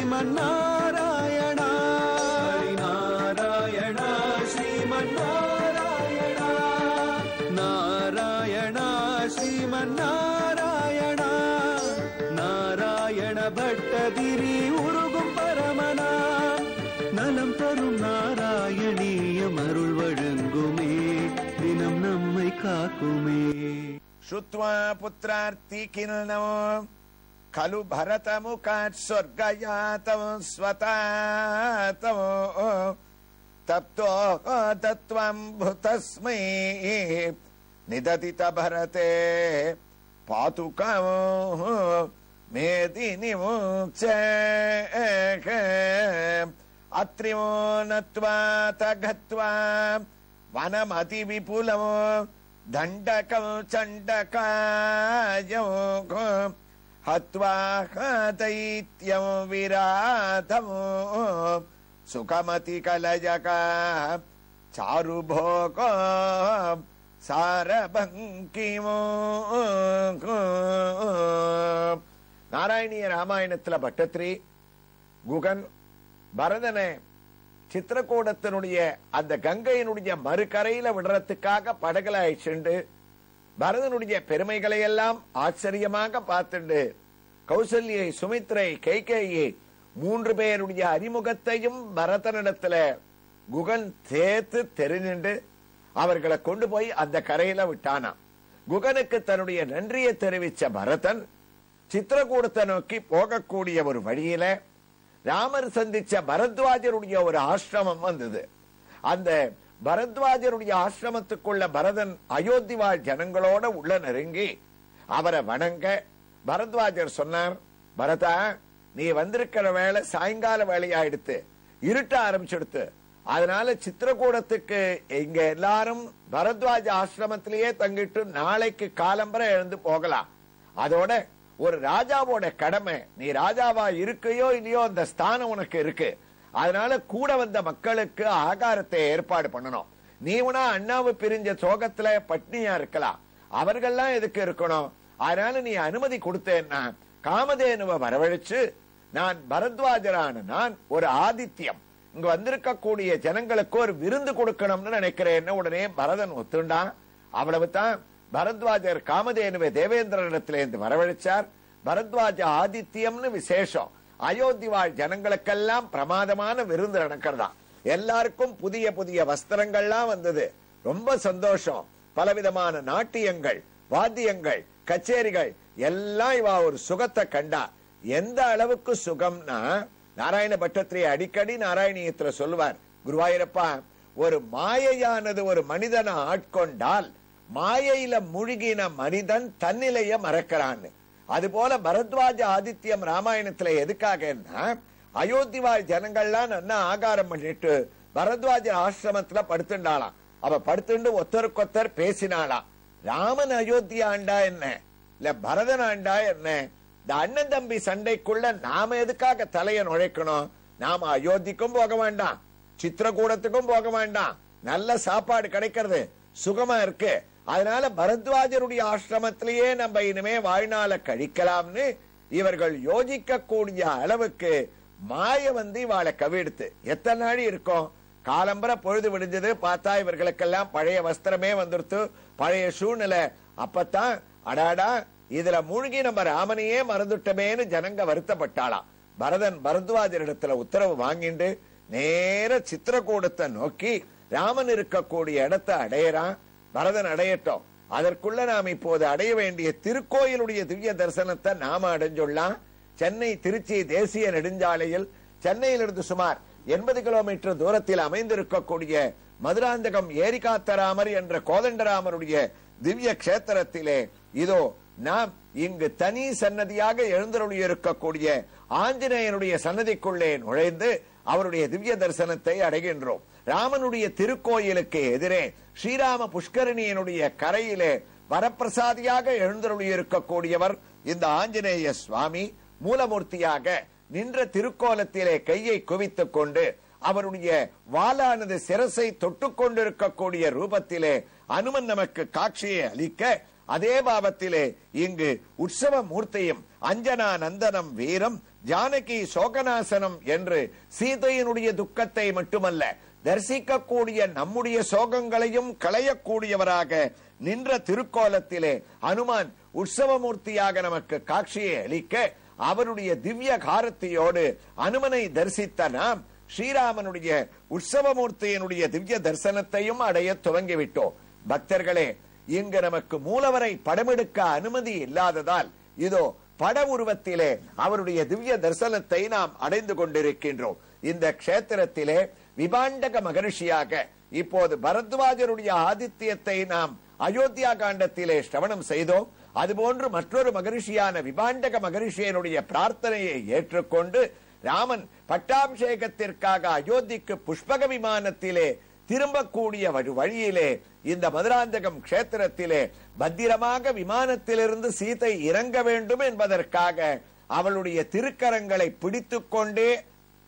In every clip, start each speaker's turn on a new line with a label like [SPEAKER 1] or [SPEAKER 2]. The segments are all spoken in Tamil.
[SPEAKER 1] ஸ்ரீமன்னாராயணா நாராயணா ஸ்ரீமன்னாராயணா நாராயணா ஸ்ரீமன்னாராயணா நாராயண பட்டதிரி உருகும் பரமனா நலம் தரும் நாராயணீயம் அருள் வழங்குமே தினம் நம்மை காக்குமே.
[SPEAKER 2] श्रुत्वा पुत्रार्ति किन्नो खलु भरतमुखात् स्वर्गयातं स्वतातं तप्तो तत्त्वं भूतस्मै निदतित भरते पातुकं मेदिनिमुच्चे अत्रिमो नत्वा तगत्वा वनमति विपुलं दंडकं चंडकायं हत्वा दैत्यं विराधं सुखमति कलयका चारुभोगो सारभंकिमो. நாராயணிய ராமாயணத்துல பட்டத்ரி குகன் பரதனை சித்திரக்கூடத்தினுடைய அந்த கங்கையினுடைய மறுகரையில விடுறதுக்காக படகுல அழைச்சுண்டு பரதனுடைய பெருமைகளை எல்லாம் ஆச்சரியமாக பார்த்துண்டு கௌசல்யை, சுமித்ரை, கைகேயை 3 பேருடைய அறிமுகத்தையும் பரதனிடத்துல குகன் சேர்த்து தெரிஞ்சுண்டு அவர்களை கொண்டு போய் அந்த கரையில விட்டானா. குகனுக்கு தன்னுடைய நன்றியை தெரிவிச்ச பரதன் சித்திரக்கூடத்தை நோக்கி போகக்கூடிய ஒரு வழியில ராமர் சந்திச்ச பரத்வாஜருடைய ஒரு ஆசிரமம் வந்தது. அந்த பரத்வாஜருடைய ஆசிரமத்துக்குள்ள பரதன் அயோத்தி வாழ் ஜனங்களோட உள்ள நெருங்கி அவரை வணங்க பரத்வாஜர் சொன்னார், பரதா, நீ வந்திருக்கிற வேலை சாயங்கால வேலையாயிடுத்து, இருட்ட ஆரம்பிச்சுடுத்து. அதனால சித்திரக்கூடத்துக்கு இங்க எல்லாரும் பரத்வாஜ ஆசிரமத்திலேயே தங்கிட்டு நாளைக்கு காலம்பரை எழுந்து போகலாம். அதோட ஒரு ராஜாவோட கடமை, நீ ராஜாவா இருக்கையோ இல்லையோ அந்த ஸ்தானம் உனக்கு இருக்கு. அதனால கூட வந்த மக்களுக்கு ஆகாரத்தை ஏற்பாடு பண்ணணும். நீ உனா அண்ணாவை பிரிஞ்ச சோகத்துல பட்னியா இருக்கலாம், அவர்கள்லாம் எதுக்கு இருக்கணும்? அதனால நீ அனுமதி கொடுத்தேன்னா காமதேனுவை வரவழைச்சு நான் பரத்வாஜரான நான் ஒரு ஆதித்யம் இங்க வந்திருக்கக்கூடிய ஜனங்களுக்கு ஒரு விருந்து கொடுக்கணும்னு நினைக்கிறேன்னு உடனே பரதன் ஒத்துண்டான். அவ்வளவுதான். பரத்வாஜர் காமதேனுவை தேவேந்திரனிடத்திலிருந்து வரவழைச்சார். பரத்வாஜ ஆதித்யம்னு விசேஷம். அயோத்தி வாழ் ஜனங்களுக்கெல்லாம் பிரமாதமான விருந்து நடக்கிறதா. எல்லாருக்கும் புதிய புதிய வஸ்திரங்கள்லாம் வந்தது. ரொம்ப சந்தோஷம். பலவிதமான நாட்டியங்கள், வாத்தியங்கள், கச்சேரிகள் எல்லாம் இவா ஒரு சுகத்தை கண்டா. எந்த அளவுக்கு சுகம்னா நாராயண பட்டத்திரி அடிக்கடி நாராயணியத்துல சொல்லுவார், குருவாயூரப்பா, ஒரு மாயையானது ஒரு மனிதனை ஆட்கொண்டால் மாயையில முழுகின மனிதன் தன்னிலைய மறக்கிறான்னு. அது போல பரத்வாஜ ஆதித்யம் ராமாயணத்துல எதுக்காகன்னா அயோத்தி வாழ் ஜனங்கள்லாம் நல்லா ஆகாரம் பண்ணிட்டு பரத்வாஜ ஆசிரமத்துல படுத்துண்டாளாம். அவ படுத்துண்டு ஒத்தருக்கொத்தர் பேசினாளாம். ராமன் அயோத்தி ஆண்டா என்ன, இல்ல பரதன் ஆண்டா என்ன? இந்த அண்ணன் தம்பி சண்டைக்குள்ள நாம எதுக்காக தலைய நுழைக்கணும்? நாம அயோத்திக்கும் போக வேண்டாம், சித்திரக்கூடத்துக்கும் போக வேண்டாம். நல்ல சாப்பாடு கிடைக்கிறது, சுகமா இருக்கு. அதனால பரத்வாஜருடைய ஆசிரமத்திலேயே நம்ம இனிமே வாழ்நாள கழிக்கலாம்னு இவர்கள் யோசிக்க கூடிய அளவுக்கு மாய வந்து இவாளை கவிடுத்து. எத்தனை நாள் இருக்கும்? காலம்பர பொழுது விடிஞ்சது, பார்த்தா இவர்களுக்கெல்லாம் பழைய வஸ்திரமே வந்துருத்து, பழைய சூழ்நிலை. அப்பத்தான் அடாடா, இதுல மூழ்கி நம்ம ராமனையே மறந்துட்டமேன்னு ஜனங்க வருத்தப்பட்டாளாம். பரதன் பரத்வாஜரிடத்துல உத்தரவு வாங்கிண்டு நேர சித்திரக்கூடத்தை நோக்கி ராமன் இருக்கக்கூடிய இடத்தை அடையறான். பரதன் அடையட்டும், அதற்குள்ள நாம் இப்போது அடைய வேண்டிய திருக்கோயிலுடைய திவ்ய தரிசனத்தை நாம அடைஞ்சுள்ளலாம். சென்னை திருச்சி தேசிய நெடுஞ்சாலையில் சென்னையிலிருந்து சுமார் 80 கிலோமீட்டர் தூரத்தில் அமைந்திருக்கக்கூடிய மதுராந்தகம் ஏரிகாத்தராமர் என்ற கோதண்டராமருடைய திவ்ய கஷேத்திரத்திலே இதோ நாம் இங்கு தனி சன்னதியாக எழுந்தருளி இருக்கக்கூடிய ஆஞ்சநேயனுடைய சன்னதிக்குள்ளே நுழைந்து அவருடைய திவ்ய தரிசனத்தை அடைகின்றோம். ராமனுடைய திருக்கோயிலுக்கு எதிரே ஸ்ரீராம புஷ்கரணியனுடைய கரையிலே வரப்பிரசாதியாக எழுந்தருளி இருக்கக்கூடியவர் இந்த ஆஞ்சநேய சுவாமி. மூலமூர்த்தியாக நின்ற திருக்கோலத்திலே கையை குவித்துக் கொண்டு அவருடைய வாளானது சிரசை தொட்டுக் கொண்டிருக்கக்கூடிய ரூபத்திலே அனுமன் நமக்கு காட்சியை அளிக்க, அதே பாவத்திலே இங்கு உற்சவ மூர்த்தியும் அஞ்சனா நந்தனம் வீரம் ஜானகி சோகநாசனம் என்று சீதையினுடைய துக்கத்தை மட்டுமல்ல தரிசிக்கக்கூடிய நம்முடைய சோகங்களையும் களையக்கூடியவராக நின்ற திருக்கோலத்திலே அனுமான் உற்சவமூர்த்தியாக நமக்கு காட்சியை அளிக்க அவருடைய திவ்ய காரத்தையோடு அனுமனை தரிசித்த நாம் ஸ்ரீராமனுடைய உற்சவமூர்த்தியினுடைய திவ்ய தரிசனத்தையும் அடைய துவங்கிவிட்டோம். பக்தர்களே, இங்கு நமக்கு மூலவரை படமெடுக்க அனுமதி இல்லாததால் இதோ பட உருவத்திலே அவருடைய திவ்ய தரிசனத்தை நாம் அடைந்து கொண்டிருக்கின்றோம். இந்த க்ஷேத்திரத்திலே விபாண்டக மகரிஷியாக இப்போது பரத்வாஜருடைய ஆதித்யத்தை நாம் அயோத்தியா காண்டத்திலே ஸ்ரவணம் செய்தோம். அதுபோன்று மற்றொரு மகரிஷியான விபாண்டக மகரிஷியனுடைய பிரார்த்தனையை ஏற்றுக்கொண்டு ராமன் பட்டாபிஷேகத்திற்காக அயோத்திக்கு புஷ்பக விமானத்திலே திரும்பக்கூடிய வழியிலே இந்த மதுராந்தகம் க்ஷேத்திரத்திலே பத்திரமாக விமானத்திலிருந்து சீதை இறங்க வேண்டும் என்பதற்காக அவளுடைய திருக்கரங்களை பிடித்துக் கொண்டே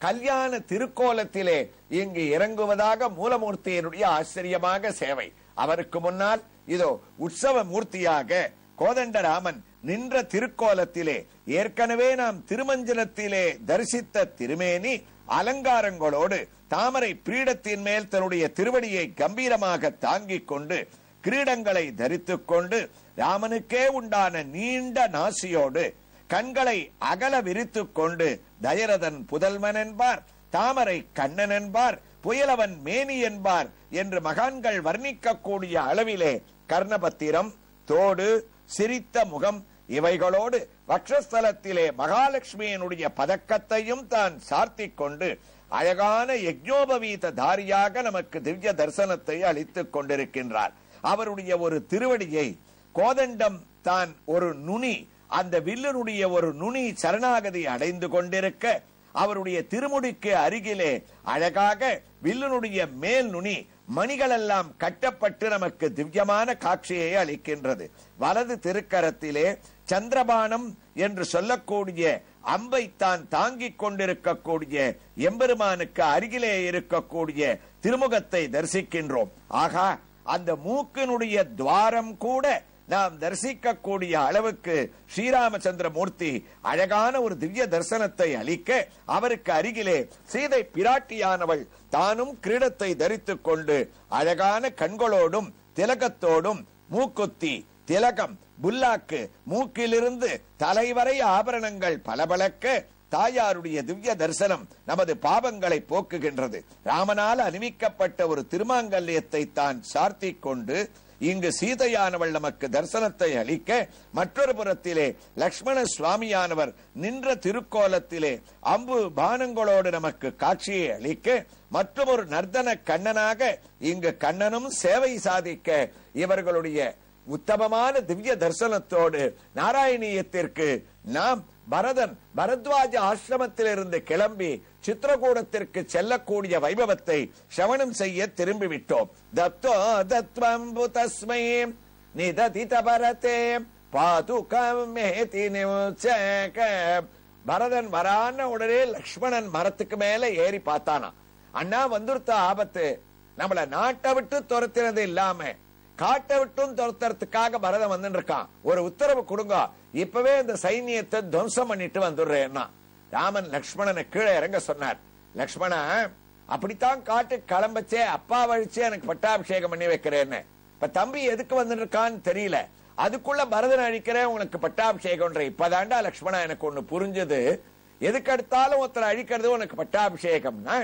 [SPEAKER 2] கல்யாண திருக்கோலத்திலே இங்கு இறங்குவதாக மூலமூர்த்தியினுடைய ஆச்சரியமாக சேவை. அவருக்கு முன்னால் இதோ உற்சவ மூர்த்தியாக கோதண்டராமன் நின்ற திருக்கோலத்திலே ஏற்கனவே நாம் திருமஞ்சனத்திலே தரிசித்த திருமேனி அலங்காரங்களோடு தாமரை பீடத்தின் மேல் தன்னுடைய திருவடியை கம்பீரமாக தாங்கிக் கொண்டு கிரீடங்களை தரித்துக் கொண்டு ராமனுக்கே உண்டான நீண்ட நாசியோடு கண்களை அகல விரித்துக் கொண்டு தயரதன் புதல்வன் என்பார், தாமரை கண்ணன் என்பார், புயலவன் மேனி என்பார் என்று மகான்கள் வர்ணிக்கக்கூடிய அளவிலே கர்ணபத்திரம், தோடு, சிரித்த முகம் இவைகளோடு வக்ஷஸ்தலத்திலே மகாலட்சுமியினுடைய பதக்கத்தையும் தான் சார்த்திக் கொண்டு அழகான யஜ்ஞோபவீத தாரியாக நமக்கு திவ்ய தரிசனத்தை அளித்துக் கொண்டிருக்கின்றார். அவருடைய ஒரு திருவடியை கோதண்டம் தான் ஒரு நுனி, அந்த வில்லுடைய ஒரு நுனி சரணாகதி அடைந்து கொண்டிருக்க அவருடைய திருமுடிக்கு அருகிலே அழகாக வில்லுனுடைய மேல் நுனி மணிகள் எல்லாம் கட்டப்பட்டு நமக்கு திவ்யமான காட்சியை அளிக்கின்றது. வலது திருக்கரத்திலே சந்திரபானம் என்று சொல்லக்கூடிய அம்பை தான் தாங்கிக் கொண்டிருக்கக்கூடிய எம்பெருமானுக்கு அருகிலே இருக்கக்கூடிய திருமுகத்தை தரிசிக்கின்றோம். ஆகா, அந்த மூக்கினுடைய துவாரம் கூட நாம் தரிசிக்கக்கூடிய அளவுக்கு ஸ்ரீராமச்சந்திர மூர்த்தி அழகான ஒரு திவ்ய தரிசனத்தை அளிக்க அவருக்கு அருகிலே சீதை பிராட்டியானவள் தானும் கிரீடத்தை தரித்துக் கொண்டு அழகான கண்களோடும் திலகத்தோடும் மூக்குத்தி, திலகம், புல்லாக்கு, மூக்கிலிருந்து தலைவரை ஆபரணங்கள் பளபளக்க தாயாருடைய திவ்ய தரிசனம் நமது பாவங்களை போக்குகின்றது. ராமனால் அணிவிக்கப்பட்ட ஒரு திருமாங்கல்யத்தை தான் சார்த்திக் கொண்டு இங்கு சீதையானவள் நமக்கு தரிசனத்தை அளிக்க மற்றொரு புறத்திலே லக்ஷ்மண சுவாமியானவர் நின்ற திருக்கோலத்திலே அம்பு பானங்களோடு நமக்கு காட்சியை அளிக்க மற்றொரு நர்தன கண்ணனாக இங்கு கண்ணனும் சேவை சாதிக்க இவர்களுடைய உத்தமமான திவ்ய தரிசனத்தோடு நாராயணியத்திற்கு நாம் பரத்வாஜ ஆசிரமத்திலிருந்து கிளம்பி சித்திரகூடத்திற்கு செல்லக்கூடிய வைபவத்தை சிரவணம் செய்ய திரும்பிவிட்டோம். தத்தோ தத்வம்பு தஸ்மை நிததித பரதே பாதுகம் மேதி நிச்சக. பரதன் வரான உடனே லக்ஷ்மணன் மரத்துக்கு மேல ஏறி பார்த்தானா, அண்ணா வந்துருத்த ஆபத்து, நம்மள நாட்டை விட்டு துரத்தினது இல்லாம காட்டை விட்டும் துரத்துறதுக்காக பரதன் வந்து இருக்கான், ஒரு உத்தரவு கொடுங்க, இப்பவே இந்த சைன்யத்தை துவம்சம் பண்ணிட்டு வந்துடுறேன்னா. ராமன் லக்ஷ்மணனை கீழே இறங்க சொன்னார். லக்ஷ்மணா, அப்படித்தான் காட்டு கிளம்பச்சே அப்பா வழிச்சே எனக்கு பட்டாபிஷேகம் பண்ணி வைக்கிறேன்னு. இப்ப தம்பி எதுக்கு வந்துட்டு இருக்கான்னு தெரியல, அதுக்குள்ள பரதன் அழிக்கிறேன் உனக்கு பட்டாபிஷேகம். இப்பதாண்டா லக்ஷ்மணா எனக்கு ஒண்ணு புரிஞ்சது, எதுக்கு எடுத்தாலும் ஒருத்தர் அழிக்கிறது உனக்கு பட்டாபிஷேகம்னா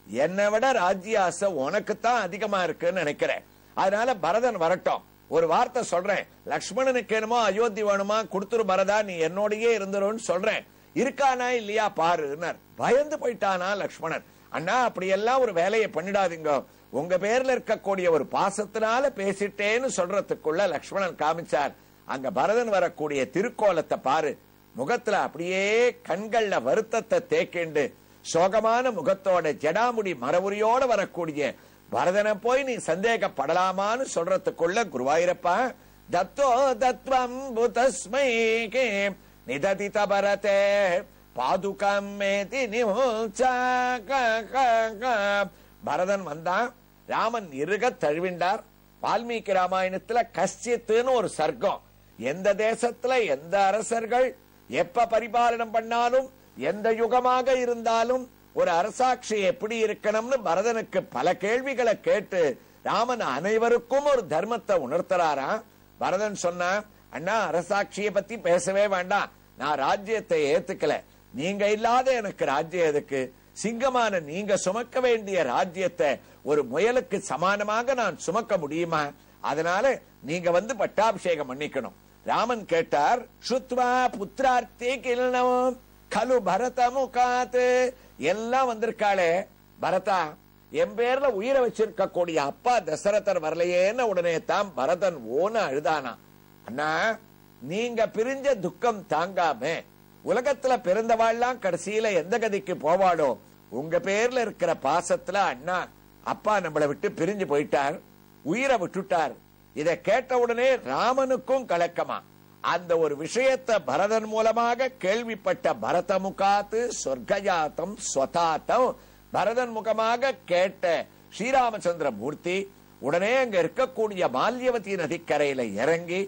[SPEAKER 2] என்னை விட ராஜ்யாசை உனக்குத்தான் அதிகமா இருக்குன்னு நினைக்கிறேன். அதனால பரதன் வரட்டும், ஒரு வார்த்தை சொல்றேன், லக்ஷ்மணனுக்கு என்னமோ அயோத்தி வேணுமா கொடுத்துரு பரதா, நீ என்னோடயே இருந்துருன்னு சொல்றேன், இருக்கானா இல்லையா பாருன்னார். பயந்து போயிட்டானா லக்ஷ்மணன். அண்ணா அப்படியெல்லாம் ஒரு வேலையை பண்ணிடாதீங்க, உங்க பேர்ல இருக்கக்கூடிய ஒரு பாசத்தினால பேசிட்டேன்னு சொல்றதுக்குள்ள லக்ஷ்மணன் காமிச்சார். அங்க பரதன் வரக்கூடிய திருக்கோலத்தை பாரு, முகத்துல அப்படியே கண்கள்ல வருத்தத்தை தேக்கிண்டு சோகமான முகத்தோட ஜடாமுடி மரவுரியோட வரக்கூடிய பரதனை போய் நீ சந்தேகப்படலாமான்னு சொல்றதுக்குள்ள குருவாயிரப்பா தத்தோ தத்வம் புதஸ்மை நிததித பரதே பாதுகம் மேதி நிமுச்சக. பரதன் வந்தான், ராமன் இருக தழுவிண்டார். வால்மீகி ராமாயணத்துல கஷ்யத்துன்னு ஒரு சர்க்கம், எந்த தேசத்துல எந்த அரசர்கள் எப்ப பரிபாலனம் பண்ணாலும் எந்த யுகமாக இருந்தாலும் ஒரு அரசாட்சி எப்படி இருக்கணும்னு பரதனுக்கு பல கேள்விகளை கேட்டு ராமன் அனைவருக்கும் ஒரு தர்மத்தை உணர்த்துறாராம். பரதன் சொன்னா, அண்ணா அரசாட்சியை பத்தி பேசவே வேண்டாம், நான் ராஜ்யத்தை ஏத்துக்கல, நீங்க இல்லாத எனக்கு ராஜ்யம் எதுக்கு, சிங்கமான நீங்க சுமக்க வேண்டிய ராஜ்யத்தை ஒரு முயலுக்கு சமானமாக நான் சுமக்க முடியுமா, அதனால நீங்க வந்து பட்டாபிஷேகம் பண்ணிக்கணும். ராமன் கேட்டார், சுத்வா புத்திரார்த்தே கிளனவம் கலு பரதமுகாத்து, எல்லாம் வந்திருக்காளே பரதா, என் பேர்ல உயிரை வச்சிருக்க கூடிய அப்பா தசரதர் வரலையேன்னு உடனே தான் பரதன் ஓன அழுதானா. அண்ணா நீங்க பிரிஞ்ச துக்கம் தாங்காம உலகத்துல பிறந்தவாள்லாம் கடைசியில எந்த கதிக்கு போவாளோ, உங்க பேர்ல இருக்கிற பாசத்துல அண்ணா அப்பா நம்மளை விட்டு பிரிஞ்சு போயிட்டார், உயிரை விட்டுட்டார். இதை கேட்ட உடனே ராமனுக்கும் கலக்கமா. அந்த ஒரு விஷயத்தை பரதன் மூலமாக கேள்விப்பட்ட பரதமுகாத்து சொர்க்கஜாத்தம் ஸ்வதாத்தம், பரதன் முகமாக கேட்ட ஸ்ரீராமச்சந்திர மூர்த்தி உடனே அங்க இருக்கக்கூடிய மால்யவதி நதிக்கரையில இறங்கி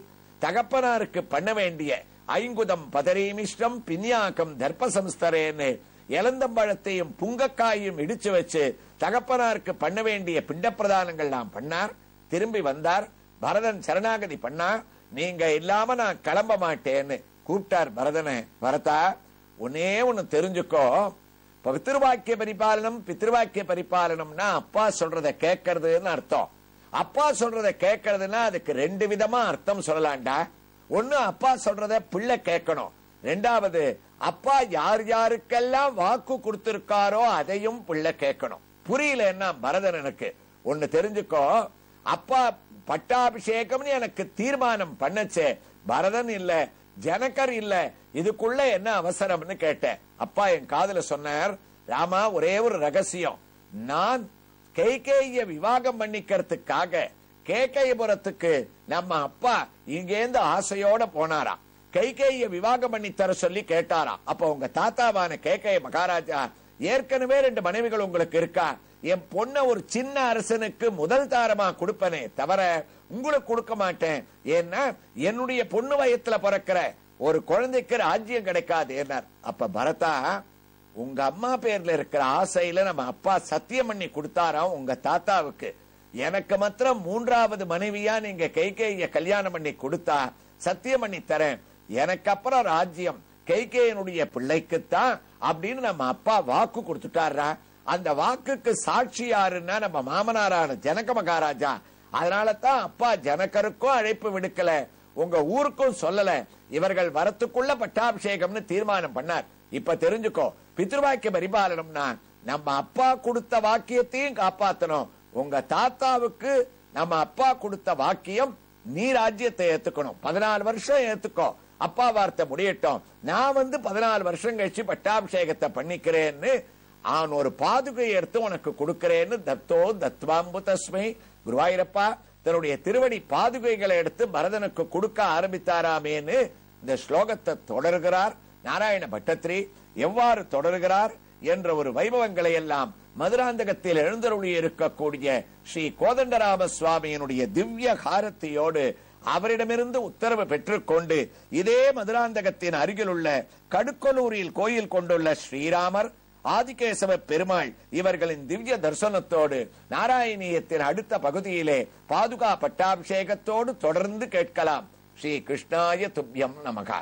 [SPEAKER 2] தகப்பனாருக்கு பண்ண வேண்டிய ஐங்குதம் பதரீமிஷ்டம் பின்யாக்கம் தர்ப்பசம்ஸ்தரேன்னு இளந்தம்பழத்தையும் புங்கக்காயும் இடிச்சு வச்சு தகப்பனாருக்கு பண்ண வேண்டிய பிண்ட பிரதானங்கள் பண்ணார். திரும்பி வந்தார். பரதன் சரணாகதி பண்ணா, நீங்க இல்லாம நான் கிளம்ப மாட்டேன்னு கூப்பிட்டார் பரதனை. பரதா ஒன்னே ஒன்னு தெரிஞ்சுக்கோ, பித்ருவாக்கிய பரிபாலனம் பித்ருவாக்கிய பரிபாலனம்னா அப்பா சொல்றத கேட்கறதுன்னு அர்த்தம். அப்பா சொல்றத கேட்கறதுன்னா அதுக்கு ரெண்டு விதமா அர்த்தம் சொல்லலாம்டா. ஒண்ணு அப்பா சொல்றத பிள்ளை கேட்கணும், ரெண்டாவது அப்பா யார் யாருக்கெல்லாம் வாக்கு கொடுத்திருக்காரோ அதையும் பிள்ளை கேட்கணும். புரியலன்னா பரதன் எனக்கு ஒன்னு தெரிஞ்சுக்கோ, அப்பா பட்டாபிஷேகம்னு எனக்கு தீர்மானம் பண்ணச்சே, பரதன் இல்ல ஜனகர் இல்ல, இதுக்குள்ள என்ன அவசரம்னு கேட்டேன். அப்பா என் காதுல சொன்னார், ராமா ஒரே ஒரு ரகசியம், நான் கைகேய விவாகம் பண்ணிக்கிறதுக்காக கேகயபுரத்துக்கு நம்ம அப்பா இங்கேந்து ஆசையோட போனாராம். கைகேய விவாகம் பண்ணி தர சொல்லி கேட்டாராம். அப்ப உங்க தாத்தாவான கேகய மகாராஜா, ஏற்கனவே 2 மனைவிகள் உங்களுக்கு இருக்கா, என் பொண்ண ஒரு சின்ன அரசனுக்கு முதல் தாரமா கொடுப்பனே தவிர உங்களுக்கு கொடுக்க மாட்டேன், ஏன்னா என்னுடைய பொண்ணு வயத்துல பிறக்கிற ஒரு குழந்தைக்கு ராஜ்யம் கிடைக்காது என்றார். அப்ப பரதா, உங்க அம்மா பேர்ல இருக்கிற ஆசையில நம்ம அப்பா சத்தியம் பண்ணி கொடுத்தாராம் உங்க தாத்தாவுக்கு, எனக்கு மாத்திரம் 3வது மனைவியா நீங்க கைகேய கல்யாணம் பண்ணி கொடுத்தா சத்தியம் பண்ணி தரேன், எனக்கு அப்புறம் ராஜ்யம் கைகேயனுடைய பிள்ளைக்குத்தான் அப்படின்னு நம்ம அப்பா வாக்கு கொடுத்துட்டாரா. அந்த வாக்குக்கு சாட்சி யாருன்னா நம்ம மாமனாரான ஜனக மகாராஜா. அதனால தான் அப்பா ஜனகருக்கும் அழைப்பு விடுக்கல, உங்க ஊருக்கும் சொல்லல, இவர்கள் வரத்துக்குள்ள பட்டாபிஷேகம்னு தீர்மானம் பண்ணார். இப்ப தெரிஞ்சுக்கோ, பித்ருவாக்கிய பரிபாலனம்னா நம்ம அப்பா கொடுத்த வாக்கியத்தையும் காப்பாத்தணும். உங்க தாத்தாவுக்கு நம்ம அப்பா கொடுத்த வாக்கியம், நீ ராஜ்யத்தை ஏத்துக்கணும், 14 வருஷம் ஏத்துக்கோ, அப்பா வார்த்தை முடியட்டும், நான் வந்து 14 வருஷம் கழிச்சு பட்டாபிஷேகத்தை பண்ணிக்கிறேன்னு அவன் ஒரு பாதுகை எடுத்து உனக்கு கொடுக்கிறேன்னு தத்தோ தத்வாம்பு தஸ்மை குருவாயிரப்பா தன்னுடைய திருவடி பாதுகைகளை எடுத்து பரதனுக்கு கொடுக்க ஆரம்பித்தாராமேன்னு இந்த ஸ்லோகத்தை தொடர்கிறார் நாராயண பட்டத்திரி. எவ்வாறு தொடர்கிறார் என்ற ஒரு வைபவங்களை எல்லாம் மதுராந்தகத்தில் எழுந்தருளி இருக்கக்கூடிய ஸ்ரீ கோதண்டராம சுவாமியினுடைய திவ்ய காரத்தையோடு அவரிடமிருந்து உத்தரவு பெற்றுக்கொண்டு இதே மதுராந்தகத்தின் அருகில் உள்ள கடுக்கலூரில் கோயில் கொண்டுள்ள ஸ்ரீராமர், ஆதிகேசவ பெருமாள் இவர்களின் திவ்ய தரிசனத்தோடு நாராயணியத்தின் அடுத்த பகுதியிலே பாதுகா பட்டாபிஷேகத்தோடு தொடர்ந்து கேட்கலாம். ஸ்ரீ கிருஷ்ணாய துப்யம் நமகா.